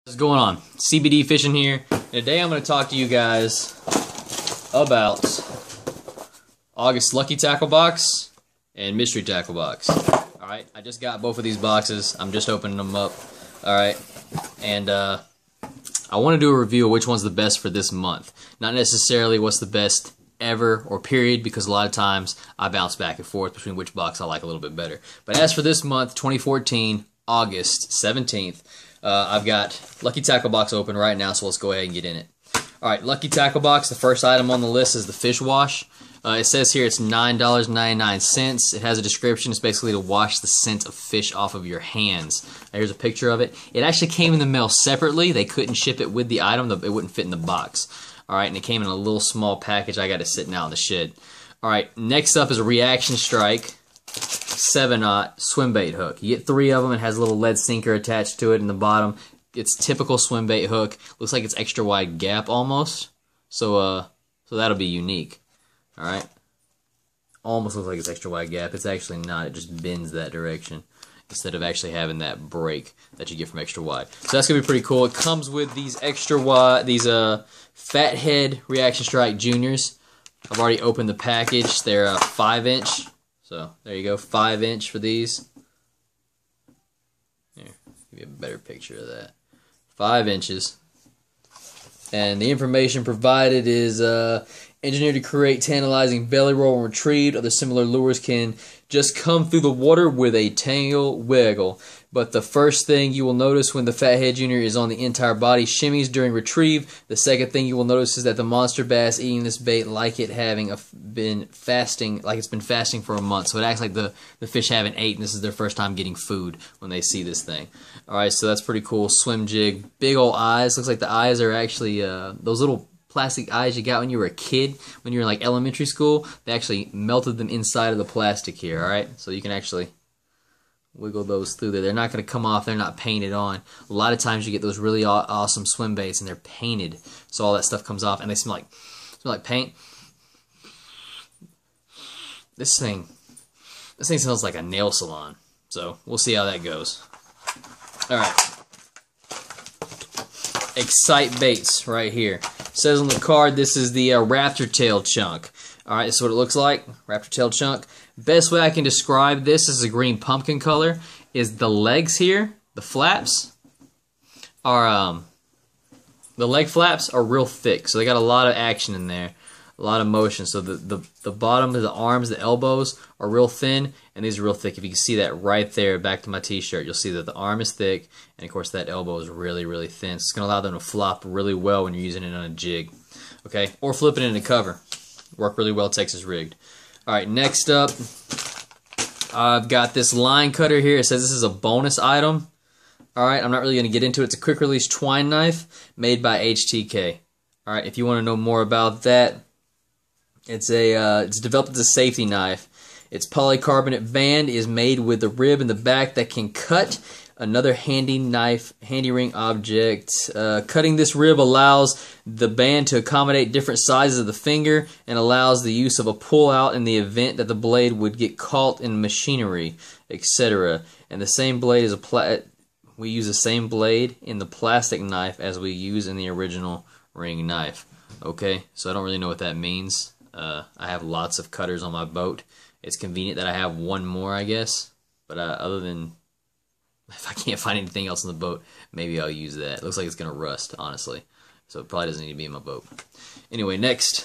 What's going on? CBD Fishing here. And today I'm going to talk to you guys about August Lucky Tackle Box and Mystery Tackle Box. Alright, I just got both of these boxes. I'm just opening them up. Alright, and I want to do a review of which one's the best for this month. Not necessarily what's the best ever or period, because a lot of times I bounce back and forth between which box I like a little bit better. But as for this month, 2014, August 17th, I've got Lucky Tackle Box open right now, so let's go ahead and get in it. Alright, Lucky Tackle Box, the first item on the list is the fish wash. It says here it's $9.99. It has a description. It's basically to wash the scent of fish off of your hands. Here's a picture of it. It actually came in the mail separately. They couldn't ship it with the item. It wouldn't fit in the box. Alright, and it came in a little small package. I got it sitting out in the shed. Alright, next up is a Reaction Strike 7/0 swim bait hook. You get 3 of them. It has a little lead sinker attached to it in the bottom. It's typical swim bait hook. Looks like it's extra wide gap almost. So that'll be unique. Alright. Almost looks like it's extra wide gap. It's actually not. It just bends that direction instead of actually having that break that you get from extra wide. So that's going to be pretty cool. It comes with these extra wide, these Fathead Reaction Strike Juniors. I've already opened the package. They're 5-inch. So there you go, 5-inch for these. Here, give you a better picture of that. 5 inches. And the information provided is engineered to create tantalizing belly roll when retrieved. Other similar lures can just come through the water with a tangle wiggle. But the first thing you will notice when the Fathead Junior is on the entire body shimmies during retrieve. The second thing you will notice is that the monster bass eating this bait like it having been fasting, like it's been fasting for a month. So it acts like the fish haven't ate, and this is their first time getting food when they see this thing. Alright, so that's pretty cool. Swim jig. Big old eyes. Looks like the eyes are actually those little plastic eyes you got when you were a kid, when you were in like elementary school. They actually melted them inside of the plastic here, alright? So you can actually wiggle those through there. They're not going to come off. They're not painted on. A lot of times you get those really awesome swim baits and they're painted, so all that stuff comes off and they smell like paint. This thing smells like a nail salon. So we'll see how that goes. Alright. Excite Baits right here. It says on the card this is the raptor tail chunk. Alright, this is what it looks like. Raptor tail chunk. Best way I can describe this is a green pumpkin color. Is the legs here, the flaps, are the leg flaps are real thick. So they got a lot of action in there, a lot of motion. So the bottom of the arms, the elbows are real thin, and these are real thick. If you can see that right there, back to my t-shirt, you'll see that the arm is thick, and of course that elbow is really, really thin. So it's going to allow them to flop really well when you're using it on a jig. Okay, or flipping it in a cover. Work really well, Texas rigged. Alright, next up, I've got this line cutter here. It says this is a bonus item. Alright, I'm not really going to get into it. It's a quick release twine knife made by HTK. Alright, if you want to know more about that, it's developed as a safety knife. Its polycarbonate band is made with a rib in the back that can cut another handy ring object. Cutting this rib allows the band to accommodate different sizes of the finger and allows the use of a pull out in the event that the blade would get caught in machinery, etc. And the same blade is we use the same blade in the plastic knife as we use in the original ring knife. Okay, so I don't really know what that means. I have lots of cutters on my boat. It's convenient that I have one more, I guess. But other than, if I can't find anything else on the boat, maybe I'll use that. It looks like it's going to rust, honestly. So it probably doesn't need to be in my boat. Anyway, next.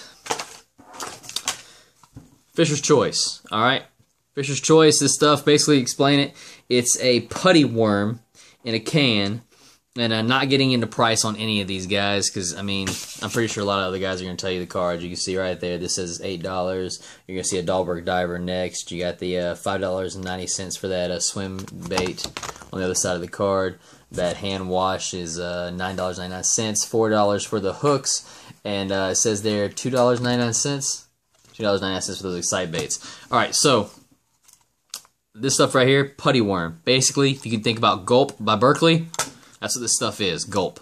Fisher's Choice. Alright. Fisher's Choice, this stuff, basically explain it. It's a putty worm in a can. And I'm not getting into price on any of these guys because, I mean, I'm pretty sure a lot of other guys are going to tell you the cards. You can see right there, this says $8. You're going to see a Dahlberg diver next. You got the $5.90 for that swim bait on the other side of the card. That hand wash is $9.99, $4 for the hooks, and it says there $2.99, $2.99 for those Excite Baits. Alright, so this stuff right here, Putty Worm. Basically, if you can think about Gulp by Berkeley, that's what this stuff is, Gulp.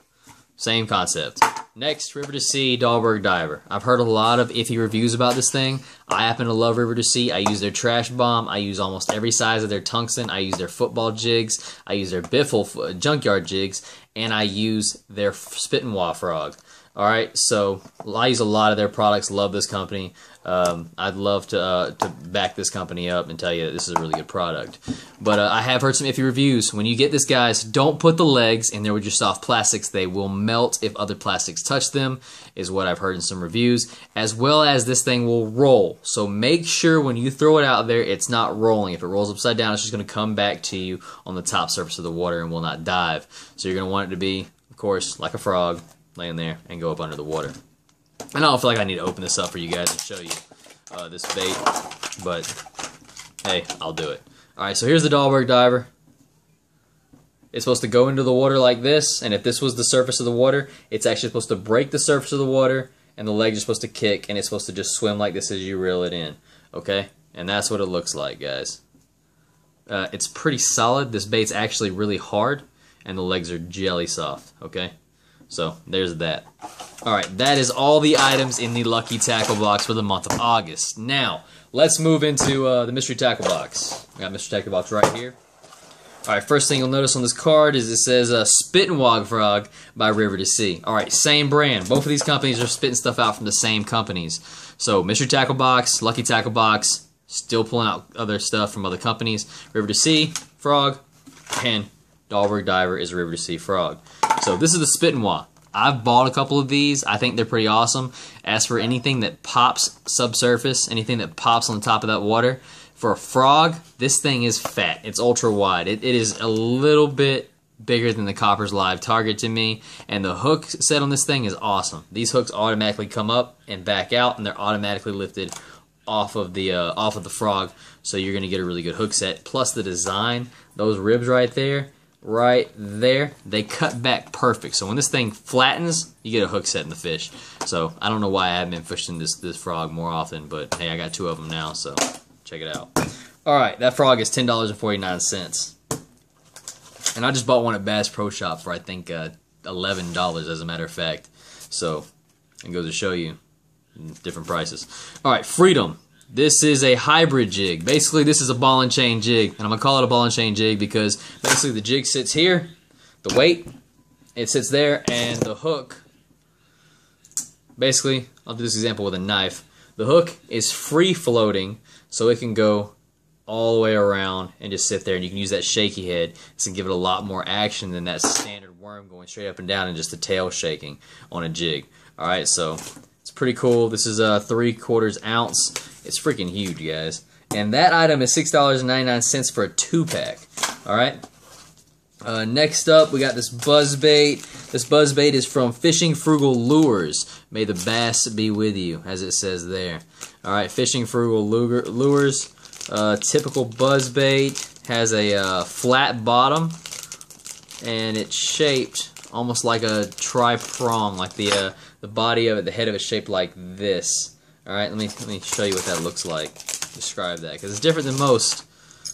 Same concept. Next, River to Sea Dahlberg Diver. I've heard a lot of iffy reviews about this thing. I happen to love River to Sea. I use their trash bomb. I use almost every size of their tungsten. I use their football jigs. I use their biffle junkyard jigs. and I use their Spit and Wah frog. Alright, so I use a lot of their products, love this company. I'd love to back this company up and tell you that this is a really good product. But I have heard some iffy reviews. When you get this, guys, don't put the legs in there with your soft plastics. They will melt if other plastics touch them, is what I've heard in some reviews. As well as this thing will roll. So make sure when you throw it out there, it's not rolling. If it rolls upside down, it's just going to come back to you on the top surface of the water and will not dive. So you're going to want it to be, of course, like a frog, laying there and go up under the water. I don't feel like I need to open this up for you guys and show you this bait, but hey, I'll do it. Alright, so here's the Dahlberg diver. It's supposed to go into the water like this, and if this was the surface of the water, it's actually supposed to break the surface of the water, and the legs are supposed to kick, and it's supposed to just swim like this as you reel it in. Okay? And that's what it looks like, guys. It's pretty solid. This bait's actually really hard, and the legs are jelly soft. Okay? So, there's that. Alright, that is all the items in the Lucky Tackle Box for the month of August. Now, let's move into the Mystery Tackle Box. I got Mystery Tackle Box right here. Alright, first thing you'll notice on this card is it says Spit and Wah frog by River to Sea. Alright, same brand. Both of these companies are spitting stuff out from the same companies. So, Mystery Tackle Box, Lucky Tackle Box, still pulling out other stuff from other companies. River to Sea, frog, and Dahlberg Diver is a River to Sea frog. So this is the Spit and Wah. I've bought a couple of these. I think they're pretty awesome. As for anything that pops subsurface, anything that pops on the top of that water, for a frog, this thing is fat. It's ultra wide. It is a little bit bigger than the Copper's Live Target to me, and the hook set on this thing is awesome. These hooks automatically come up and back out, and they're automatically lifted off of the frog, so you're going to get a really good hook set. Plus the design, those ribs right there, they cut back perfect. So when this thing flattens, you get a hook set in the fish. So I don't know why I haven't been fishing this frog more often, but hey, I got 2 of them now, so check it out. Alright, that frog is $10.49. And I just bought one at Bass Pro Shop for I think $11 as a matter of fact. So it goes to show you different prices. Alright, Freedom. This is a hybrid jig. Basically, this is a ball and chain jig. And I'm going to call it a ball and chain jig because basically the jig sits here, the weight, it sits there, and the hook, basically, I'll do this example with a knife. The hook is free floating, so it can go all the way around and just sit there, and you can use that shaky head to give it a lot more action than that standard worm going straight up and down and just the tail shaking on a jig. Alright, so it's pretty cool. This is a 3/4 ounce. It's freaking huge, guys. And that item is $6.99 for a 2-pack. Alright. Next up, we got this buzzbait. This buzzbait is from Fishing Frugal Lures. May the bass be with you, as it says there. Alright, Fishing Frugal Lures. Typical buzzbait. Has a flat bottom. And it's shaped almost like a tri-prong. Like the body of it, the head of it shaped like this. Alright, let me show you what that looks like. Describe that, because it's different than most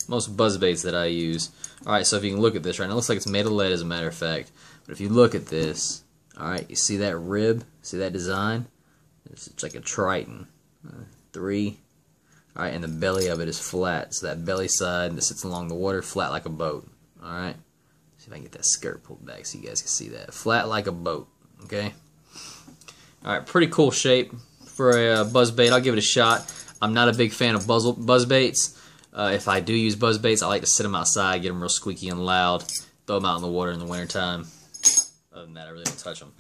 buzzbaits that I use. Alright, so if you can look at this right now, it looks like it's made of lead as a matter of fact. But if you look at this, alright, you see that rib? See that design? It's like a Triton. 3. Alright, and the belly of it is flat. So that belly side that sits along the water, flat like a boat. Alright? See if I can get that skirt pulled back so you guys can see that. Flat like a boat. Okay? Alright, pretty cool shape for a buzzbait. I'll give it a shot. I'm not a big fan of buzzbaits. If I do use buzzbaits, I like to sit them outside, get them real squeaky and loud, throw them out in the water in the wintertime. Other than that, I really don't touch them.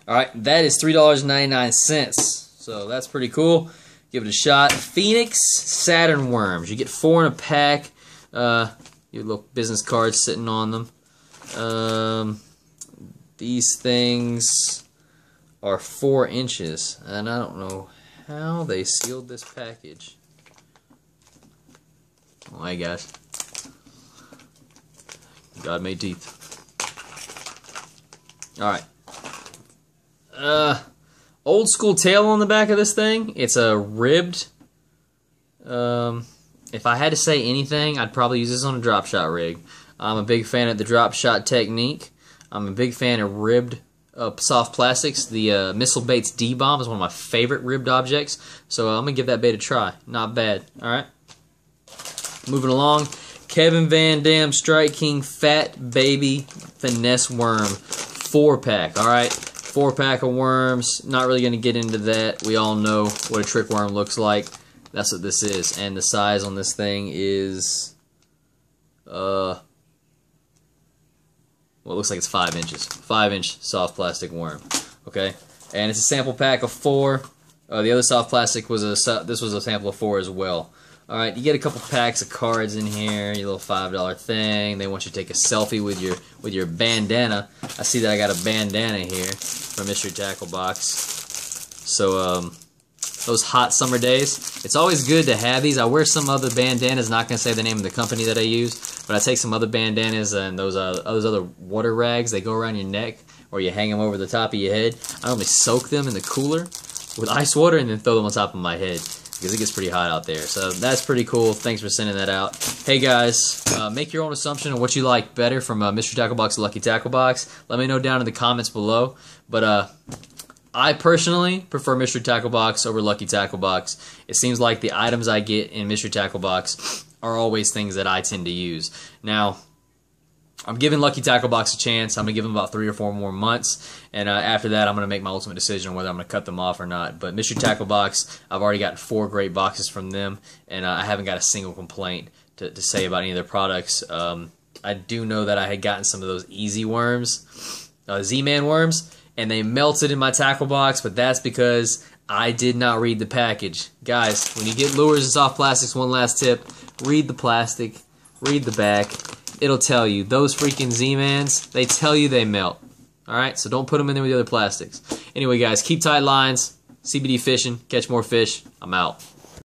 Alright, that is $3.99. So that's pretty cool. Give it a shot. Phoenix Saturn Worms. You get 4 in a pack. Your little business cards sitting on them. These things are 4 inches, and I don't know how they sealed this package. Oh my gosh. God made teeth. Alright. Old school tail on the back of this thing. It's a ribbed. If I had to say anything, I'd probably use this on a drop shot rig. I'm a big fan of the drop shot technique. I'm a big fan of ribbed soft plastics. The Missile Baits D-Bomb is one of my favorite ribbed objects, so I'm going to give that bait a try. Not bad. Alright. Moving along. Kevin Vandam Strike King Fat Baby Finesse Worm 4-pack, alright? 4-pack of worms. Not really going to get into that. We all know what a trick worm looks like. That's what this is. And the size on this thing is, well, it looks like it's 5 inches. 5-inch soft plastic worm. Okay? And it's a sample pack of 4. The other soft plastic was this was a sample of 4 as well. Alright, you get a couple packs of cards in here, your little $5 thing. They want you to take a selfie with your bandana. I see that I got a bandana here from Mystery Tackle Box. So, those hot summer days, it's always good to have these. I wear some other bandanas, not going to say the name of the company that I use, but I take some other bandanas and those other water rags, they go around your neck, or you hang them over the top of your head. I normally soak them in the cooler with ice water and then throw them on top of my head, because it gets pretty hot out there. So that's pretty cool. Thanks for sending that out. Hey guys, make your own assumption of what you like better from Mystery Tackle Box or Lucky Tackle Box. Let me know down in the comments below. But I personally prefer Mystery Tackle Box over Lucky Tackle Box. It seems like the items I get in Mystery Tackle Box are always things that I tend to use. Now, I'm giving Lucky Tackle Box a chance. I'm going to give them about 3 or 4 more months. And after that, I'm going to make my ultimate decision on whether I'm going to cut them off or not. But Mystery Tackle Box, I've already gotten 4 great boxes from them. And I haven't got a single complaint to say about any of their products. I do know that I had gotten some of those easy worms, Z-Man worms, and they melted in my tackle box. But that's because I did not read the package. Guys, when you get lures and soft plastics, one last tip, read the plastic, read the back. It'll tell you. Those freaking Z-Mans, they tell you they melt. Alright, so don't put them in there with the other plastics. Anyway, guys, keep tight lines. CBD fishing. Catch more fish. I'm out.